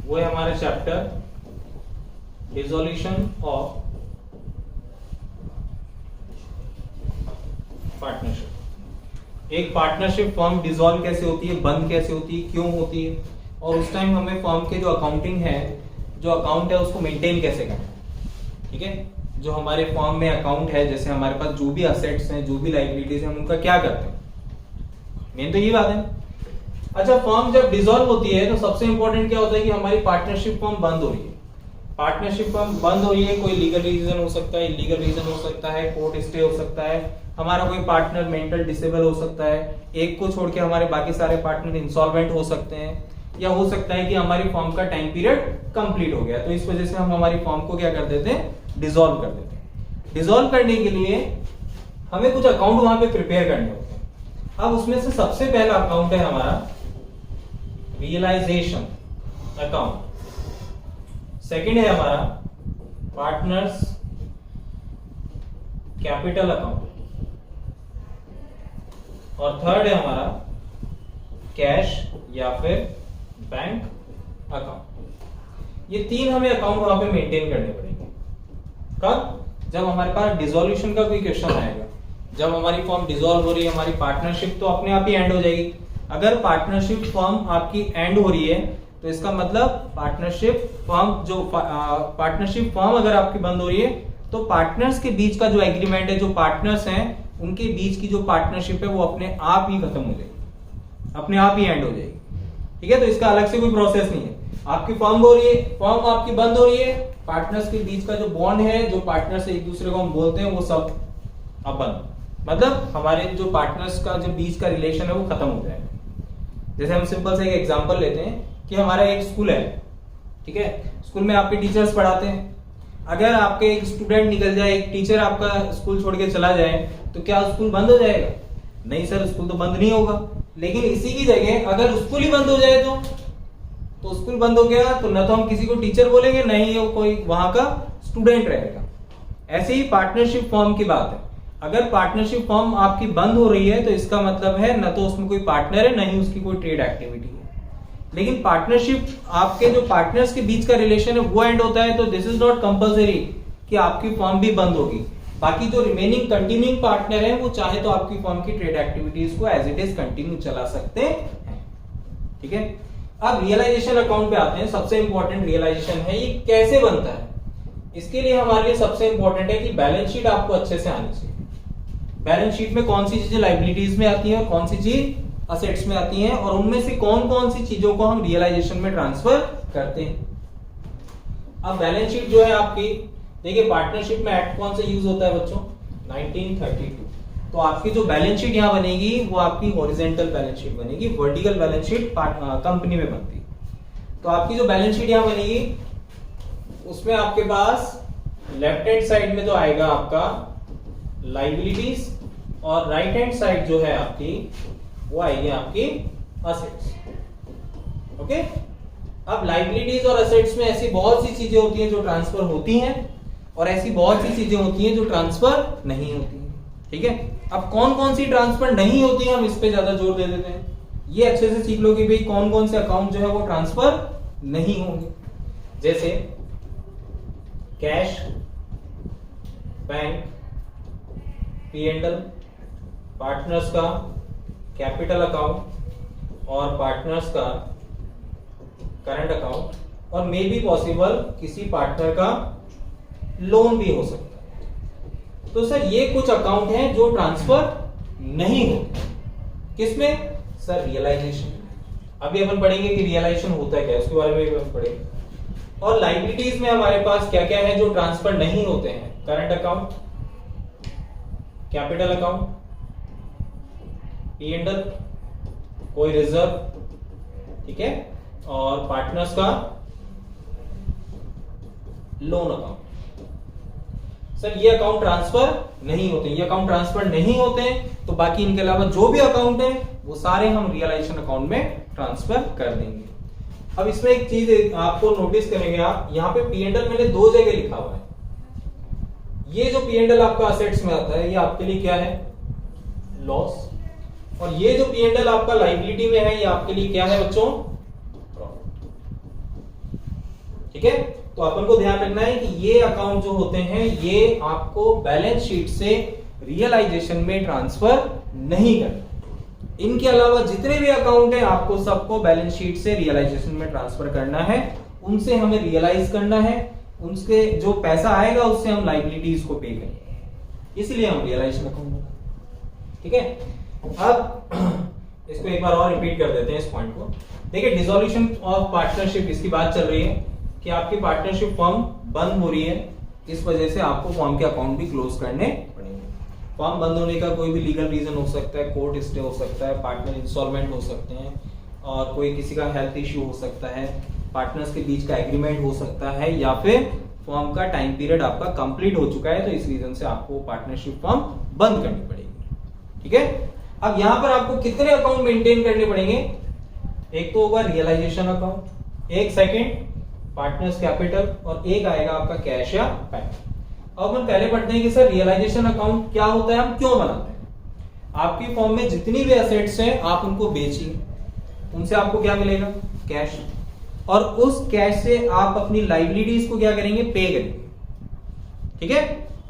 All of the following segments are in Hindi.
वो है हमारा चैप्टर डिसोल्यूशन ऑफ पार्टनरशिप। एक पार्टनरशिप फर्म डिसॉल्व कैसे होती है, बंद कैसे होती है, क्यों होती है, और उस टाइम हमें फर्म के जो अकाउंटिंग है, जो अकाउंट है उसको मेंटेन कैसे करना है। ठीक है, जो हमारे फर्म में अकाउंट है, जैसे हमारे पास जो भी असेट्स हैं, जो भी लायबिलिटीज हैं, हम उनका क्या करते हैं, मेन तो ये बात है। अच्छा, फर्म जब डिसॉल्व होती है तो सबसे इंपॉर्टेंट क्या होता है कि हमारी पार्टनरशिप फर्म बंद हो रही है। पार्टनरशिप फर्म बंद हो रही है, कोई लीगल रीजन हो सकता है, इलीगल रीजन हो सकता है, कोर्ट स्टे हो सकता है, हमारा कोई पार्टनर मेंटल डिसेबल हो सकता है, एक को छोड़ के हमारे बाकी सारे पार्टनर इंसॉल्वेंट हो सकते हैं, या हो सकता है कि हमारी फर्म का टाइम पीरियड कंप्लीट हो गया, तो इस वजह से हम हमारी फर्म को क्या कर देते हैं, डिसॉल्व कर देते हैं। डिसॉल्व करने के लिए हमें कुछ अकाउंट वहां पे प्रिपेयर करने होते हैं। अब उसमें से सबसे पहला अकाउंट है हमारा रियलाइजेशन अकाउंट, सेकंड है हमारा पार्टनर्स कैपिटल अकाउंट, और थर्ड है हमारा कैश या फिर बैंक अकाउंट। ये तीन हमें अकाउंट वहां पे मेंटेन करने पड़ेंगे। कब? जब हमारे पास डिसोल्यूशन का कोई क्वेश्चन आएगा, जब हमारी फर्म डिसॉल्व हो रही है, हमारी पार्टनरशिप तो अपने आप ही एंड हो जाएगी। अगर पार्टनरशिप फर्म आपकी एंड हो रही है तो इसका मतलब पार्टनरशिप फर्म अगर आपकी बंद हो रही है तो पार्टनर्स के बीच का जो एग्रीमेंट है, जो पार्टनर्स हैं उनके बीच की जो पार्टनरशिप है वो अपने आप ही खत्म हो जाएगी, अपने आप ही एंड हो जाएगी। ठीक है, तो इसका अलग से कोई प्रोसेस नहीं है। आपकी फर्म हो रही है, फर्म आपकी बंद हो रही है, पार्टनर्स के बीच का जो बॉन्ड है, जो पार्टनर्स एक दूसरे को हम बोलते हैं, वो सब अब बंद, मतलब हमारे जो पार्टनर्स का जो बीच का रिलेशन है वो खत्म हो जाएगा। जैसे हम सिंपल से एक एग्जांपल लेते हैं कि हमारा एक स्कूल है, ठीक है, स्कूल में आपके टीचर्स पढ़ाते हैं। अगर आपके एक स्टूडेंट निकल जाए, एक टीचर आपका स्कूल छोड़ के चला जाए, तो क्या स्कूल बंद हो जाएगा? नहीं सर, स्कूल तो बंद नहीं होगा। लेकिन इसी की जगह अगर स्कूल ही बंद हो जाए तो स्कूल बंद हो गया तो ना तो हम किसी को टीचर बोलेंगे, ना ही वो कोई वहां का स्टूडेंट रहेगा। ऐसे ही पार्टनरशिप फर्म की बात है। अगर पार्टनरशिप फर्म आपकी बंद हो रही है तो इसका मतलब है ना तो उसमें कोई पार्टनर है, ना ही उसकी कोई ट्रेड एक्टिविटी है। लेकिन पार्टनरशिप, आपके जो पार्टनर्स के बीच का रिलेशन है वो एंड होता है, तो दिस इज नॉट कंपल्सरी कि आपकी फर्म भी बंद होगी। बाकी जो रिमेनिंग कंटिन्यूइंग पार्टनर है वो चाहे तो आपकी फर्म की ट्रेड एक्टिविटीज को एज इट इज कंटिन्यू चला सकते हैं। ठीक है, अब रियलाइजेशन अकाउंट पे आते हैं। सबसे इंपॉर्टेंट रियलाइजेशन है, ये कैसे बनता है। इसके लिए हमारे लिए सबसे इंपॉर्टेंट है कि बैलेंस शीट आपको अच्छे से आनी चाहिए। बैलेंस शीट में कौन सी चीजें लायबिलिटीज में आती हैं और कौन सी चीज असेट्स में आती हैं, और उनमें से कौन कौन सी चीजों को हम रियलाइजेशन में ट्रांसफर करते हैं। अब बैलेंस शीट जो है आपकी, देखिए पार्टनरशिप में एक्ट कौन सा यूज होता है बच्चों, 1932। तो आपकी जो बैलेंस शीट यहां बनेगी वो आपकी हॉरिजॉन्टल बैलेंस शीट बनेगी, वर्टिकल बैलेंस शीट कंपनी में बनती है। तो आपकी जो बैलेंस शीट यहां बनेगी उसमें आपके पास लेफ्ट हैंड साइड में तो आएगा आपका लायबिलिटीज, और राइट हैंड साइड जो है आपकी वो आएगी आपकी असेट्स। ओके, अब लायबिलिटीज और असेट्स में ऐसी बहुत सी चीजें होती हैं जो ट्रांसफर होती हैं, और ऐसी बहुत सी चीजें होती हैं जो ट्रांसफर नहीं होती हैं। ठीक है, अब कौन कौन सी ट्रांसफर नहीं होती है हम इस पे ज्यादा जोर दे देते हैं। ये अच्छे से सीख लो कि भाई कौन कौन से अकाउंट जो है वो ट्रांसफर नहीं होंगे। जैसे कैश, बैंक, P&L, पार्टनर्स का कैपिटल अकाउंट और पार्टनर्स का करंट अकाउंट, और मे बी पॉसिबल किसी पार्टनर का लोन भी हो सकता है। तो सर ये कुछ अकाउंट हैं जो ट्रांसफर नहीं होते। किसमें? Sir realisation. अभी अपन पढ़ेंगे कि रियलाइजेशन होता है क्या, उसके बारे में भी अपन पढ़ेंगे। और लायबिलिटीज में हमारे पास क्या क्या है जो ट्रांसफर नहीं होते हैं, current account, capital account, P&L, कोई रिजर्व, ठीक है, और पार्टनर्स का लोन अकाउंट। सर ये अकाउंट ट्रांसफर नहीं होते। ये अकाउंट ट्रांसफर नहीं होते हैं तो बाकी इनके अलावा जो भी अकाउंट है वो सारे हम रियलाइजेशन अकाउंट में ट्रांसफर कर देंगे। अब इसमें एक चीज आपको नोटिस करेंगे आप, यहाँ पे P&L मैंने दो जगह लिखा हुआ है। ये जो P&L आपका असेट्स में आता है ये आपके लिए क्या है, लॉस, और ये जो P&L आपका लायबिलिटी में है ये आपके लिए क्या है बच्चों, प्रॉफिट। ठीक है, तो अपन को ध्यान रखना है कि ये अकाउंट जो होते हैं ये आपको बैलेंस शीट से रियलाइजेशन में ट्रांसफर नहीं करना। इनके अलावा जितने भी अकाउंट है आपको सबको बैलेंस शीट से रियलाइजेशन में ट्रांसफर करना है, उनसे हमें रियलाइज करना है, उनके जो पैसा आएगा उससे हम लाइबिलिटीज को पे करेंगे, इसलिए हम रियलाइजेशन अकाउंट। ठीक है, अब इसको एक बार और रिपीट कर देते हैं इस पॉइंट को। देखिए, डिसॉल्यूशन ऑफ पार्टनरशिप, इसकी बात चल रही है कि आपकी पार्टनरशिप फर्म बंद हो रही है, इस वजह से आपको फर्म के अकाउंट भी क्लोज करने पड़ेंगे। फर्म बंद होने का कोई भी लीगल रीजन हो सकता है, कोर्ट स्टे हो सकता है, पार्टनर इंस्टॉलमेंट हो सकते हैं, और कोई किसी का हेल्थ इश्यू हो सकता है, पार्टनर्स के बीच का एग्रीमेंट हो सकता है, या फिर फर्म का टाइम पीरियड आपका कंप्लीट हो चुका है, तो इस रीजन से आपको पार्टनरशिप फर्म बंद करनी पड़ेगी। ठीक है, अब यहां पर आपको कितने अकाउंट मेंटेन करने पड़ेंगे? एक तो होगा रियलाइजेशन अकाउंट, एक सेकंड पार्टनर्स कैपिटल, और एक आएगा आपका कैश या बैंक। अब हम पहले पढ़ते हैं कि सर रियलाइजेशन अकाउंट क्या होता है, हम क्यों बनाते हैं। आपकी फॉर्म में जितनी भी एसेट्स हैं आप उनको बेचिए, उनसे आपको क्या मिलेगा? कैश, और उस कैश से आप अपनी लाइबिलिटीज को क्या करेंगे? पे करेंगे। ठीक है,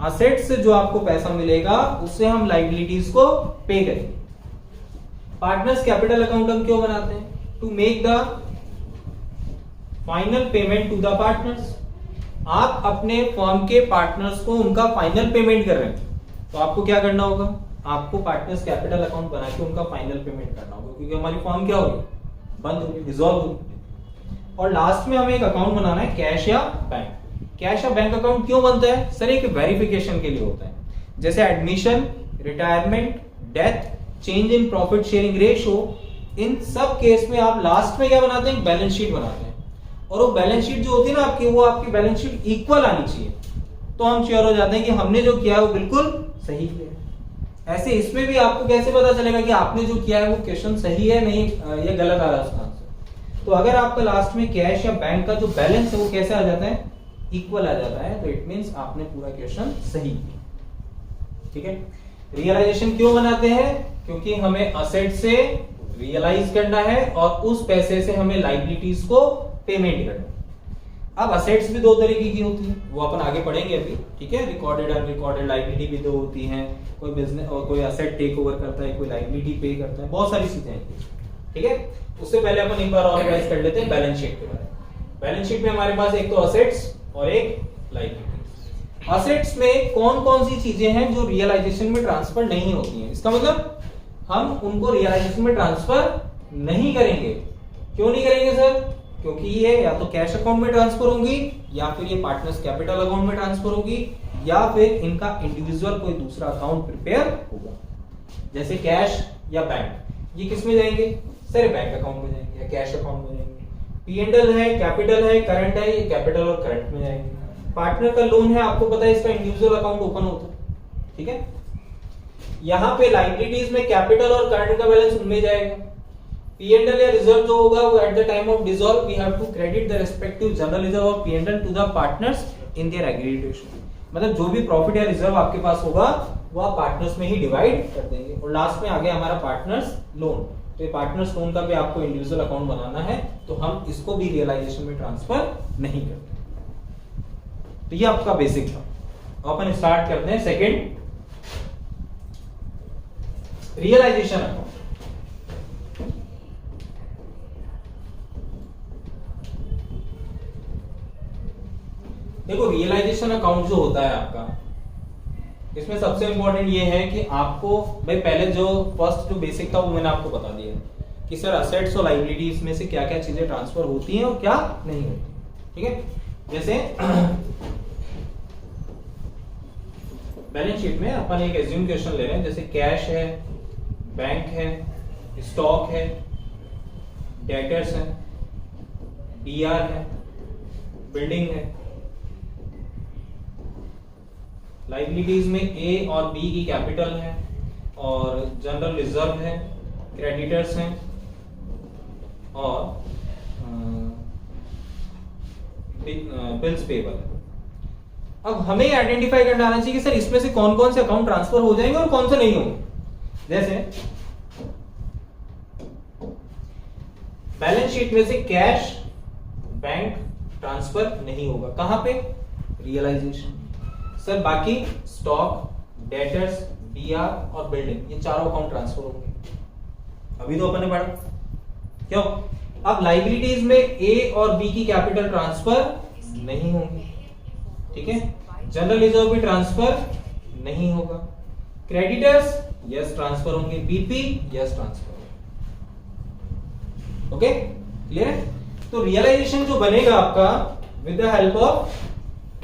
एसेट्स से जो आपको पैसा मिलेगा उससे हम लाइबिलिटीज को पे करेंगे। पार्टनर्स कैपिटल अकाउंट हम क्यों बनाते हैं? To make the final payment to the partners. आप अपने फर्म के पार्टनर्स को उनका फाइनल पेमेंट कर रहे हैं, तो आपको क्या करना होगा? आपको पार्टनर्स कैपिटल अकाउंट बना के उनका फाइनल पेमेंट करना होगा, क्योंकि हमारी फर्म क्या होगी? बंद होगी, डिसॉल्व होगी। और लास्ट में हमें एक अकाउंट बनाना है, कैश या बैंक। कैश या बैंक अकाउंट क्यों बनता है? सर एक वेरिफिकेशन के लिए होता है, जैसे admission, retirement, death, change in profit sharing ratio, इन सब केस में आप लास्ट में क्या बनाते हैं? बैलेंस शीट बनाते हैं, और वो बैलेंस शीट जो होती है ना आपकी, वो आपकी बैलेंस शीट इक्वल आनी चाहिए, तो हम श्योर हो जाते हैं कि हमने जो किया है वो बिल्कुल सही किया है। ऐसे इसमें भी आपको कैसे पता चलेगा कि आपने जो किया है वो क्वेश्चन सही है, नहीं ये गलत आ रहा है उसका आंसर? तो अगर आपका लास्ट में कैश या बैंक का जो बैलेंस है वो कैसे आ जाता है? इक्वल आ जाता है, तो इट मींस आपने पूरा क्वेश्चन सही किया। ठीक है, रियलाइजेशन क्यों बनाते हैं? क्योंकि हमें एसेट से रियलाइज करना है और उस पैसे से हमें लाइबिलिटीज को पेमेंट करना है। अब असेट्स भी दो तरीके की होती है, वो अपन आगे पढ़ेंगे अभी। ठीक है, रिकॉर्डेड अनरिकॉर्डेड लाइबिलिटी भी दो होती हैं, कोई बिजनेस और कोई असेट टेक ओवर करता है, कोई लाइबिलिटी पे करता है, बहुत सारी चीजें हैं। ठीक है, उससे पहले अपन एक बार और रिवाइज कर लेते हैं बैलेंस शीट के बारे में। बैलेंस शीट में हमारे पास एक तो असेट्स और एक लाइबिलिटी। असेट्स में कौन कौन सी चीजें हैं जो रियलाइजेशन में ट्रांसफर नहीं होती हैं? इसका मतलब हम उनको रियलाइजेशन में ट्रांसफर नहीं करेंगे। क्यों नहीं करेंगे सर? क्योंकि ये या तो कैश अकाउंट में ट्रांसफर होंगी, या फिर ये पार्टनर्स कैपिटल अकाउंट में ट्रांसफर होगी, या फिर इनका इंडिविजुअल कोई दूसरा अकाउंट प्रिपेयर होगा, जैसे कैश या बैंक। ये किस में जाएंगे सर? बैंक अकाउंट में जाएंगे या कैश अकाउंट में जाएंगे। P&L है, कैपिटल है, करंट है, ये कैपिटल और करंट में जाएंगे। पार्टनर का लोन है, आपको पता है इसका इंडिविजुअल अकाउंट ओपन होता है। ठीक है, यहाँ पे लाइबिलिटीज में कैपिटल और करंट का बैलेंस उनमें जाएगा। P&L या रिजर्व जो होगा वो at the time of dissolve we have to credit the respective general reserve of P&L to the partners in their aggregate ratio. मतलब जो भी प्रॉफिट या रिजर्व आपके पास होगा वो आप पार्टनर्स में ही डिवाइड कर देंगे। और लास्ट में आ गया हमारा पार्टनर्स लोन, तो ये पार्टनर्स लोन का भी आपको इंडिविजुअल अकाउंट बनाना है, तो हम इसको भी रियलाइजेशन में ट्रांसफर नहीं करते। तो ये आपका बेसिक था। अपन स्टार्ट करते हैं सेकंड, रियलाइजेशन अकाउंट। देखो, रियलाइजेशन अकाउंट जो होता है आपका, इसमें सबसे इंपॉर्टेंट ये है कि आपको भाई पहले जो फर्स्ट जो बेसिक था वो मैंने आपको बता दिया कि सर असेट्स और लाइबिलिटीज में से क्या क्या चीजें ट्रांसफर होती हैं और क्या नहीं होती। ठीक है, जैसे बैलेंस शीट में अपन एक एज्यूम क्वेश्चन ले रहे हैं, जैसे कैश है, बैंक है, स्टॉक है, डेटर्स है, डीआर है, बिल्डिंग है। लाइबिलिटीज में ए और बी की कैपिटल है, और जनरल रिजर्व है, क्रेडिटर्स हैं, और बिल्स पेबल है। अब हमें आइडेंटिफाई करना आना चाहिए कि सर इसमें से कौन कौन से अकाउंट ट्रांसफर हो जाएंगे और कौन से नहीं होंगे। जैसे बैलेंस शीट में से कैश, बैंक, ट्रांसफर नहीं होगा। कहां पे? रियलाइजेशन। सर बाकी स्टॉक, डेटर्स, बीआर और बिल्डिंग, ये चारों अकाउंट ट्रांसफर होंगे। अभी तो अपन ने पढ़ा क्यों? अब लाइबिलिटीज में ए और बी की कैपिटल ट्रांसफर नहीं होंगी, ठीक है। जनरल रिजर्व भी ट्रांसफर नहीं होगा। क्रेडिटर्स यस ट्रांसफर होंगे, बीपी यस ट्रांसफर होंगे। Okay clear? तो रियलाइजेशन जो बनेगा आपका with the help of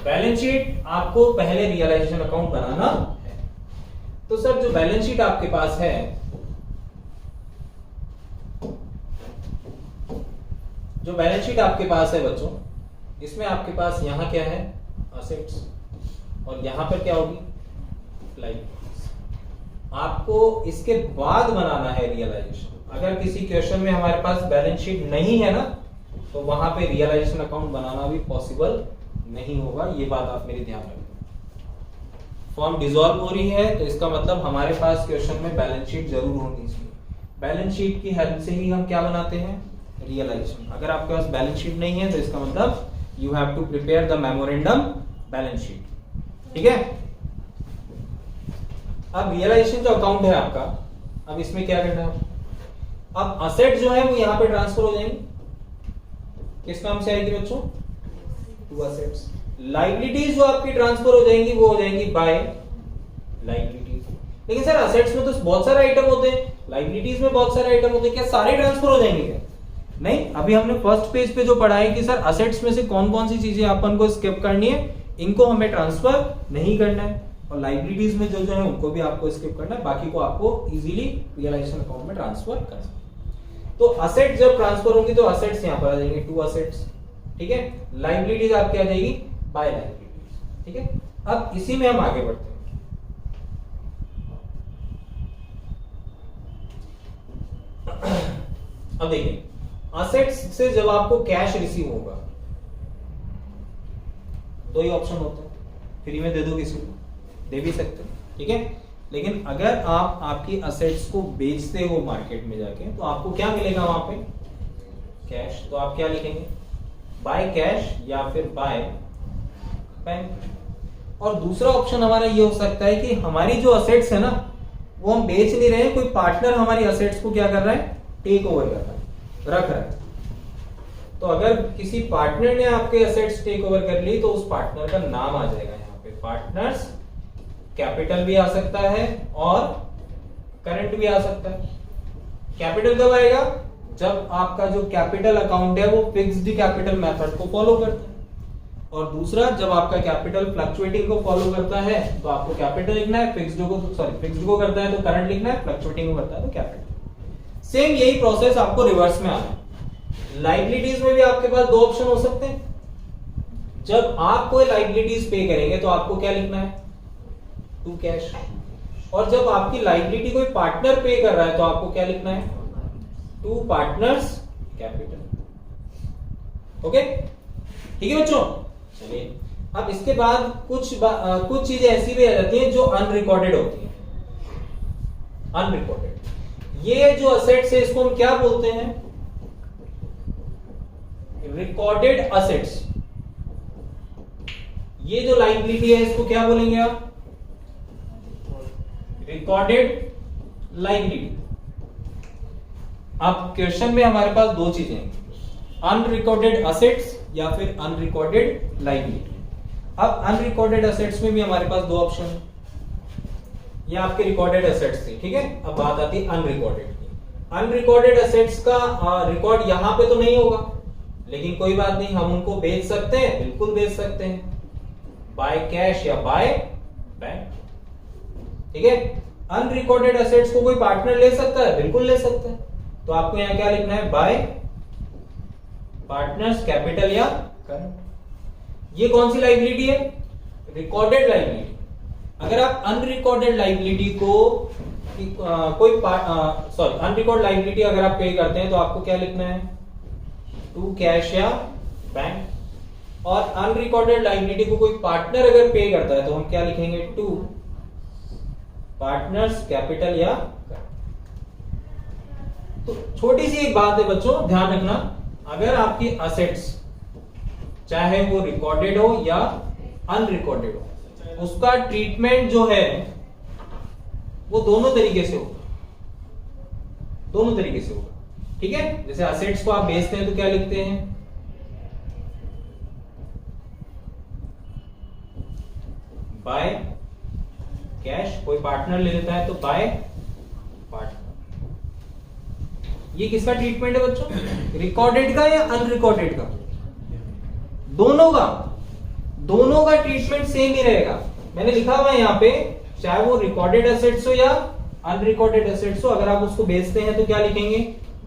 balance sheet, आपको पहले रियलाइजेशन अकाउंट बनाना है। तो सर जो बैलेंस शीट आपके पास है, जो बैलेंस शीट आपके पास है बच्चों, इसमें आपके पास यहां क्या है? असेट्स, और यहां पर क्या होगी? लाइबिलिटीज। आपको इसके बाद बनाना है रियलाइजेशन। अगर किसी क्वेश्चन में हमारे पास बैलेंस शीट नहीं है ना, तो वहां पे रियलाइजेशन अकाउंट बनाना भी पॉसिबल नहीं होगा। ये बात आप मेरी ध्यान रखें। फॉर्म डिसॉल्व हो रही है तो इसका मतलब हमारे पास क्वेश्चन में बैलेंस शीट जरूर होगी। इसमें बैलेंस शीट की हेल्प से ही हम क्या बनाते हैं? रियलाइजेशन। अगर आपके पास बैलेंस शीट नहीं है तो इसका मतलब you have to prepare the memorandum balance sheet, ठीक है। अब रियलाइजेशन जो अकाउंट है आपका, अब इसमें क्या करना है? अब असेट जो है वो यहां पे ट्रांसफर हो जाएंगे। किस नाम से आएगी बच्चों? To assets. लाइबिलिटीज जो आपकी ट्रांसफर हो जाएंगी वो हो जाएंगी बाय लाइबिलिटीज। लेकिन सर असेट्स में तो बहुत सारे आइटम होते हैं, लाइबिलिटीज में बहुत सारे आइटम होते हैं, क्या सारे ट्रांसफर हो जाएंगे क्या? नहीं, अभी हमने फर्स्ट पेज पे जो पढ़ा है कि सर असेट्स में से कौन कौन सी चीजें अपन को स्किप करनी है, इनको हमें ट्रांसफर नहीं करना है, और लाइबिलिटीज में जो जो है उनको भी आपको स्किप करना है, बाकी को आपको इजीली रियलाइजेशन अकाउंट में ट्रांसफर कर सकते हैं। तो असेट जब ट्रांसफर होंगी तो असेट्स यहां पर आ जाएंगे, टू असेट्स, ठीक है। लाइबिलिटीज आपकी आ जाएगी बाय लाइबिलिटीज, ठीक है। अब इसी में हम आगे बढ़ते हैं। अब देखिए, असेट्स से जब आपको कैश रिसीव होगा, दो ही ऑप्शन होते हैं, फ्री में दे दो किसी को, दे भी सकते हैं, ठीक है। लेकिन अगर आप आपकी असेट्स को बेचते हो मार्केट में जाके, तो आपको क्या मिलेगा वहां पे? कैश। तो आप क्या लिखेंगे? बाय कैश या फिर बाय बैंक। और दूसरा ऑप्शन हमारा ये हो सकता है कि हमारी जो असेट्स है ना, वो हम बेच नहीं रहे हैं, कोई पार्टनर हमारी असेट्स को क्या कर रहा है? टेक ओवर कर रहा है, रख रहा है। तो अगर किसी पार्टनर ने आपके असेट्स टेक ओवर कर ली तो उस पार्टनर का नाम आ जाएगा यहाँ पे। पार्टनर्स कैपिटल भी आ सकता है और करंट भी आ सकता है। कैपिटल कब आएगा? जब आपका जो कैपिटल अकाउंट है वो फिक्स्ड कैपिटल मेथड को फॉलो करता है, और दूसरा जब आपका कैपिटल फ्लक्चुएटिंग को फॉलो करता है तो आपको कैपिटल लिखना है, फिक्स्ड को करता है तो करंट लिखना है, फ्लक्चुएटिंग को करता है तो कैपिटल। सेम यही प्रोसेस आपको रिवर्स में आना है। लाइबिलिटीज में भी आपके पास दो ऑप्शन हो सकते हैं। जब आप कोई लाइबिलिटीज पे करेंगे तो आपको क्या लिखना है? To cash. और जब आपकी लाइबिलिटी कोई पार्टनर पे कर रहा है तो आपको क्या लिखना है? To partners capital. ओके, ठीक है बच्चों। चलिए, अब इसके बाद कुछ चीजें ऐसी भी आ जाती हैं जो अनरिकॉर्डेड होती हैं। अनरिकॉर्डेड, ये जो असेट्स है इसको हम क्या बोलते हैं? Recorded assets. ये जो लाइबिलिटी है इसको क्या बोलेंगे आप? Recorded liability. अब क्वेश्चन में हमारे पास दो चीजें हैं, अनरिकॉर्डेड असेट्स या फिर अनरिकॉर्डेड लाइबिलिटी। अब अनरिकॉर्डेड असेट्स में भी हमारे पास दो ऑप्शन है। ये आपके रिकॉर्डेड असेट्स थे, ठीक है। अब बात आती है अनरिकॉर्डेड की। अनरिकॉर्डेड असेट्स का रिकॉर्ड यहां पे तो नहीं होगा, लेकिन कोई बात नहीं, हम उनको बेच सकते हैं, बिल्कुल बेच सकते हैं, बाय कैश या बाय बैंक, ठीक है। अनरिकॉर्डेड असेट्स को कोई पार्टनर ले सकता है, बिल्कुल ले सकता है। तो आपको यहां क्या लिखना है? बाय पार्टनर्स कैपिटल या करंट। ये कौन सी लाइबिलिटी है? Recorded liability. अगर आप अनरिकॉर्डेड लाइबिलिटी को अनरिकॉर्ड लाइबिलिटी अगर आप पे करते हैं तो आपको क्या लिखना है? टू कैश या बैंक। और अनरिकॉर्डेड लाइबिलिटी को कोई पार्टनर अगर पे करता है तो हम क्या लिखेंगे? टू पार्टनर्स कैपिटल या करंट। तो छोटी सी एक बात है बच्चों, ध्यान रखना, अगर आपकी असेट्स चाहे वो रिकॉर्डेड हो या अनरिकॉर्डेड हो, उसका ट्रीटमेंट जो है वो दोनों तरीके से होगा, दोनों तरीके से होगा। ठीक है, जैसे असेट्स को आप बेचते हैं तो क्या लिखते हैं, बाय कैश, कोई पार्टनर ले लेता है तो बाय पार्टनर। ये किसका ट्रीटमेंट है बच्चों, रिकॉर्डेड का या अनरिकॉर्डेड का, दोनों का ट्रीटमेंट सेम ही रहेगा। मैंने लिखा हुआ है यहाँ पे, चाहे वो रिकॉर्डेड एसेट्स हो या अनरिकॉर्डेड एसेट्स हो, अगर आप उसको बेचते हैं तो क्या लिखेंगे,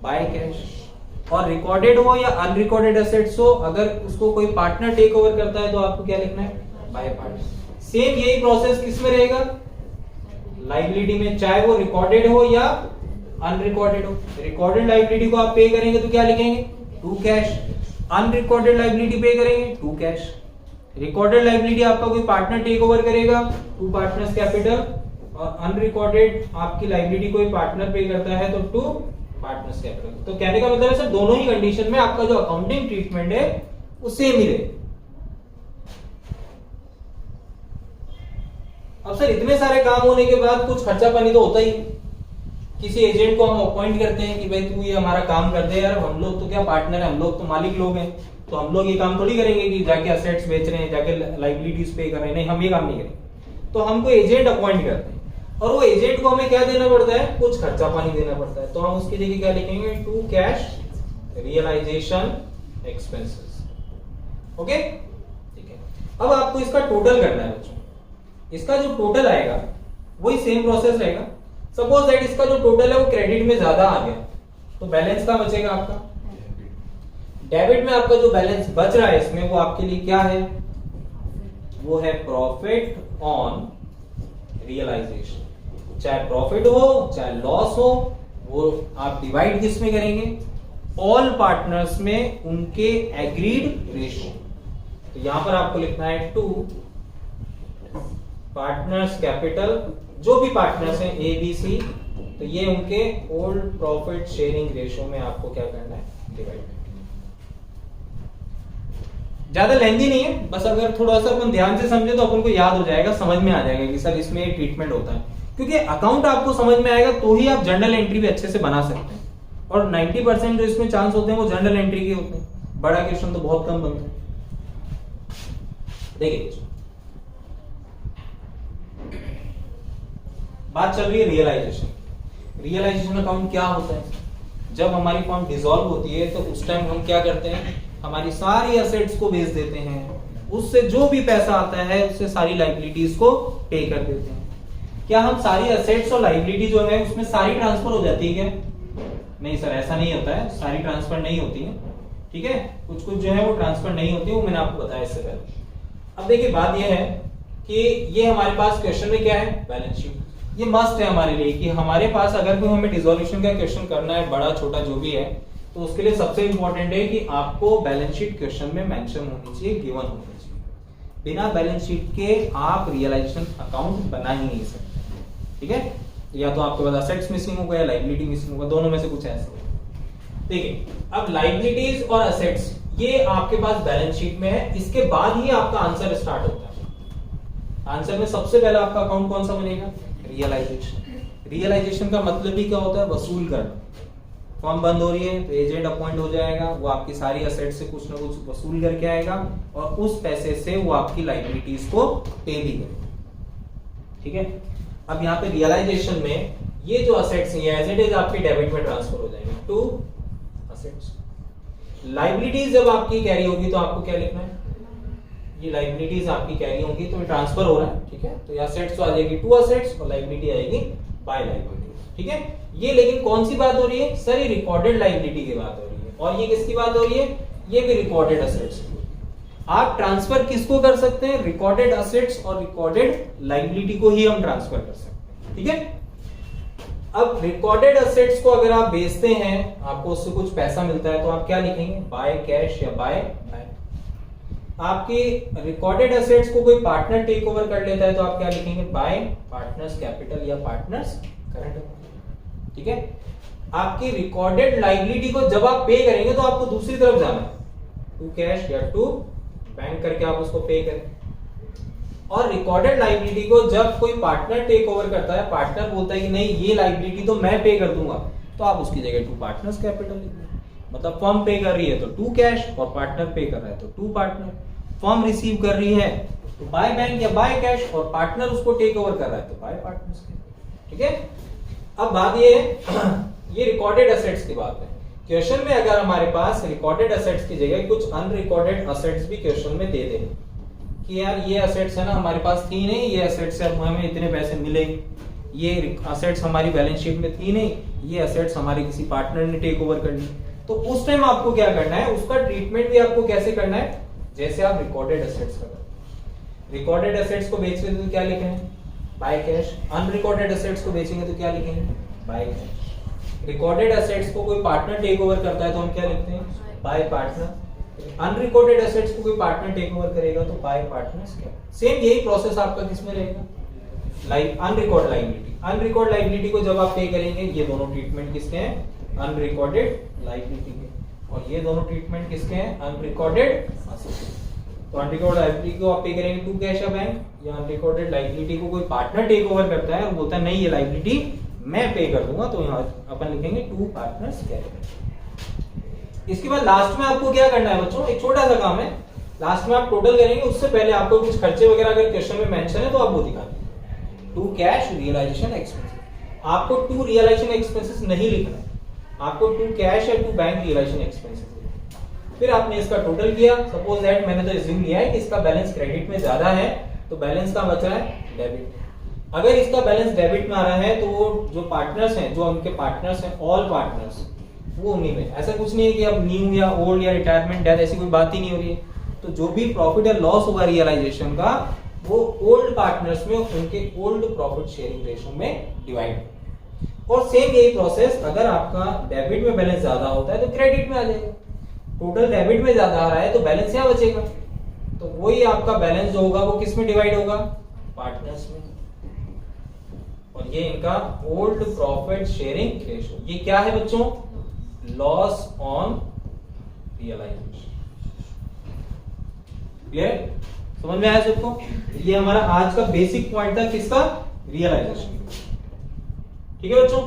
बाय कैश। और रिकॉर्डेड हो या अनरिकॉर्डेड एसेट्स हो, अगर उसको कोई पार्टनर टेक ओवर करता है तो आपको क्या लिखना है, बाय पार्टनर। सेम यही प्रोसेस किस में रहेगा, लायबिलिटी में, चाहे वो रिकॉर्डेड हो या अनरिकॉर्डेड हो। रिकॉर्डेड लायबिलिटी को आप पे करेंगे तो क्या लिखेंगे, टू कैश। अनरिकॉर्डेड लायबिलिटी पे करेंगे टू कैश। रिकॉर्डेड लायबिलिटी आपका कोई पार्टनर टेक ओवर करेगा, टू पार्टनर्स कैपिटल। और अनरिकॉर्डेड आपकी लायबिलिटी कोई पार्टनर पे करता है तो टू पार्टनर्स कैपिटल। तो कहने का मतलब है सर, दोनों ही कंडीशन में आपका जो अकाउंटिंग ट्रीटमेंट है वो सेम ही रहे। अब सर इतने सारे काम होने के बाद कुछ खर्चा पानी तो होता ही। किसी एजेंट को हम अपॉइंट करते हैं कि भाई तू ये हमारा काम कर दे यार, हम लोग तो क्या पार्टनर है, हम लोग तो मालिक लोग हैं, तो हम लोग ये काम थोड़ी करेंगे कि जाके असेट्स बेच रहे हैं, जाके लायबिलिटीज पे कर रहे हैं, नहीं हम ये काम नहीं करेंगे। तो हमको एजेंट अपॉइंट करते हैं और वो एजेंट को हमें क्या देना पड़ता है, कुछ खर्चा पानी देना पड़ता है। तो हम उसकी जगह क्या लिखेंगे, to cash realisation expenses. Okay, ठीक है। अब आपको इसका टोटल करना है बच्चों। इसका जो टोटल आएगा वही सेम प्रोसेस रहेगा। सपोज दैट इसका जो टोटल है वो क्रेडिट में ज्यादा आ गया, तो बैलेंस का बचेगा आपका डेबिट में। आपका जो बैलेंस बच रहा है इसमें वो आपके लिए क्या है, वो है प्रॉफिट ऑन रियलाइजेशन। चाहे प्रॉफिट हो चाहे लॉस हो, वो आप डिवाइड किस में करेंगे, ऑल पार्टनर्स में उनके एग्रीड रेशो। तो यहां पर आपको लिखना है टू पार्टनर्स कैपिटल, जो भी पार्टनर्स हैं ए बी सी, तो ये उनके ओल्ड प्रॉफिट शेयरिंग रेशो में आपको क्या करना है, डिवाइड। ज्यादा लेंथी नहीं है, बस अगर थोड़ा सा अपन ध्यान से समझे तो अपन को याद हो जाएगा, समझ में आ जाएगा कि सर इसमें ट्रीटमेंट होता है। क्योंकि अकाउंट आपको समझ में आएगा तो ही आप जर्नल एंट्री भी अच्छे से बना सकते हैं। और 90% जो इसमें चांस होते हैं वो जर्नल एंट्री के होते हैं, बड़ा क्वेश्चन तो बहुत कम बनते हैं। देखिए बात चल रही है रियलाइजेशन। रियलाइजेशन अकाउंट क्या होता है, जब हमारी फर्म डिसॉल्व होती है तो उस टाइम हम क्या करते हैं, हमारी सारी एसेट्स को बेच देते हैं, उससे जो भी पैसा आता है उससे सारी लायबिलिटीज को पे कर देते हैं। क्या हम सारी एसेट्स और लायबिलिटी जो है उसमें सारी ट्रांसफर हो जाती है क्या, नहीं सर ऐसा नहीं होता है, सारी ट्रांसफर नहीं होती है। ठीक है, कुछ कुछ जो है वो ट्रांसफर नहीं होती है, वो मैंने आपको बताया इससे पहले। अब देखिए बात यह है कि ये हमारे पास क्वेश्चन में क्या है, बैलेंस शीट। ये मस्ट है हमारे लिए कि हमारे पास अगर कोई हमें डिसॉल्यूशन का क्वेश्चन करना है, बड़ा छोटा जो भी है, तो उसके लिए सबसे इंपॉर्टेंट है कि आपको बैलेंस शीट क्वेश्चन में मेंशन होनी चाहिए, गिवन होनी चाहिए। बिना बैलेंस शीट के आप रियलाइजेशन अकाउंट बना ही नहीं सकते। ठीक है, या तो आपके पास असेट्स मिसिंग होगा या लायबिलिटी मिसिंग होगा, दोनों में से कुछ ऐसा होगा। देखिए अब लायबिलिटीज और असेट्स ये आपके पास बैलेंस शीट में है, इसके बाद ही आपका आंसर स्टार्ट होता है। आंसर में सबसे पहले आपका अकाउंट कौन सा बनेगा, रियलाइजेशन। रियलाइजेशन का मतलब ही क्या होता है, वसूल करना। फर्म बंद हो रही है तो एजेंट अपॉइंट हो जाएगा, वो आपकी सारी एसेट से कुछ ना कुछ वसूल करके आएगा और उस पैसे से वो आपकी लायबिलिटीज को पे भी करेगा। ठीक है, अब यहाँ पे रियलाइजेशन में ये जो असेट्स हैं एज इट इज आपके डेबिट में ट्रांसफर हो जाएंगे टू असेट्स। लायबिलिटीज जब आपकी कैरी होगी तो आपको क्या लिखना है, ये लायबिलिटीज आपकी कैरी होंगी तो ट्रांसफर हो रहा है। ठीक है, तो ये असेट्स तो आ जाएगी टू असेट्स और लायबिलिटी आएगी बाय लायबिलिटी। ठीक है, ये लेकिन कौन सी बात हो रही है सर, ये रिकॉर्डेड लायबिलिटी की बात हो रही है। और ये किसकी बात हो रही है, ये भी रिकॉर्डेड असेट्स। आप ट्रांसफर किसको कर सकते हैं, रिकॉर्डेड असेट्स और रिकॉर्डेड लायबिलिटी को ही हम ट्रांसफर कर सकते हैं। ठीक है, अब रिकॉर्डेड असेट्स को अगर आप बेचते हैं, आपको उससे कुछ पैसा मिलता है, तो आप क्या लिखेंगे, बाय कैश या बाय बाय। आपकी रिकॉर्डेड असेट्स को कोई पार्टनर टेक ओवर कर लेता है तो आप क्या लिखेंगे, बाय पार्टनर्स कैपिटल या पार्टनर्स करंट अकाउंट। ठीक है, आपकी रिकॉर्डेड लायबिलिटी को जब आप पे करेंगे तो आपको दूसरी तरफ जाना है, टू कैश या टू बैंक करके आप उसको पे करें। और रिकॉर्डेड लायबिलिटी को जब कोई पार्टनर टेक ओवर करता है, पार्टनर बोलता है कि नहीं ये लायबिलिटी तो मैं पे कर दूंगा, तो आप उसकी जगह टू पार्टनर्स कैपिटल लिख दें। मतलब फर्म पे कर रही है तो टू कैश और पार्टनर पे कर रहा है तो टू पार्टनर। फर्म रिसीव कर रही है तो बाय बैंक या बाय कैश और पार्टनर उसको टेक ओवर कर रहा है तो बाय पार्टनर्स। ठीक है। अब बात ये रिकॉर्डेड एसेट्स की बात है। क्वेश्चन में अगर हमारे पास रिकॉर्डेड एसेट्स की जगह कुछ अनरिकॉर्डेड एसेट्स भी क्वेश्चन में दे दें कि यार ये एसेट्स है ना हमारे पास थी नहीं, ये एसेट्स से हमें इतने पैसे मिले, ये एसेट्स हमारी बैलेंस शीट में थी नहीं, ये एसेट्स हमारे किसी पार्टनर ने टेक ओवर कर ली, तो उस टाइम आपको क्या करना है, उसका ट्रीटमेंट भी आपको कैसे करना है, जैसे आप रिकॉर्डेड एसेट्स का करते हैं। रिकॉर्डेड एसेट्स को बेच रहे तो क्या लिखेंगे, बाय कैश। अनरिकॉर्डेड एसेट्स को बेचेंगे तो क्या लिखेंगे, बाय कैश। रिकॉर्डेड एसेट्स को कोई पार्टनर टेक ओवर करता है तो हम क्या लिखते हैं, बाय पार्टनर। अनरिकॉर्डेड एसेट्स को कोई पार्टनर टेक ओवर करेगा तो बाय पार्टनर्स क्या। सेम यही प्रोसेस आपका किसमें रहेगा, अनरिकॉर्ड लायबिलिटी। अनरिकॉर्ड लायबिलिटी को जब आप पे करेंगे, ये दोनों ट्रीटमेंट किसके हैं, अनरिकॉर्डेड लायबिलिटी के, और ये दोनों ट्रीटमेंट किसके हैं, अनरिकॉर्डेड। तो अनरिकॉर्ड लायबिलिटी को आप पे करेंगे टू कैश या बैंक, या अनरिकॉर्डेड लायबिलिटी को कोई पार्टनर टेक ओवर करता है और बोलता है नहीं ये लायबिलिटी मैं पे कर दूंगा, तो यहाँ अपन लिखेंगे टू पार्टनर्स कैपिटल। इसके बाद लास्ट में आपको क्या करना है बच्चों, एक छोटा सा काम है, लास्ट में आप टोटल करेंगे, उससे पहले आपको कुछ खर्चे वगैरह अगर क्वेश्चन में मेंशन है तो आप वो दिखा दें। टू कैश रियलाइजेशन एक्सपेंसेस, आपको टू रियलाइजेशन एक्सपेंसेस नहीं लिखना है, आपको टू कैश या टू बैंक रियलाइजेशन एक्सपेंसेस। फिर आपने इसका टोटल किया, सपोज दैट मैंने तो एज्यूम लिया है कि इसका बैलेंस क्रेडिट में ज्यादा है, तो बैलेंस का बच रहा है डेबिट। अगर इसका बैलेंस डेबिट में आ रहा है तो वो जो पार्टनर्स हैं, जो उनके पार्टनर्स हैं, ऑल पार्टनर्स, वो उन्हीं में, ऐसा कुछ नहीं है कि अब न्यू या ओल्ड या रिटायरमेंट डेथ ऐसी कोई बात ही नहीं हो रही है। तो जो भी प्रॉफिट या लॉस होगा रियलाइजेशन का, वो ओल्ड पार्टनर्स में उनके ओल्ड प्रॉफिट शेयरिंग रेशो में डिवाइड। और सेम यही प्रोसेस अगर आपका डेबिट में बैलेंस ज्यादा होता है तो क्रेडिट में आ जाएगा। टोटल डेबिट में ज्यादा आ रहा है तो बैलेंस क्या बचेगा, तो वही आपका बैलेंस जो होगा वो किस में डिवाइड होगा, पार्टनर्स में। और ये इनका ओल्ड प्रॉफिट शेयरिंग रेशो, ये क्या है बच्चों, लॉस ऑन रियलाइजेशन। क्लियर, समझ में आया सबको। ये हमारा आज का बेसिक पॉइंट था किसका, रियलाइजेशन। ठीक है बच्चों।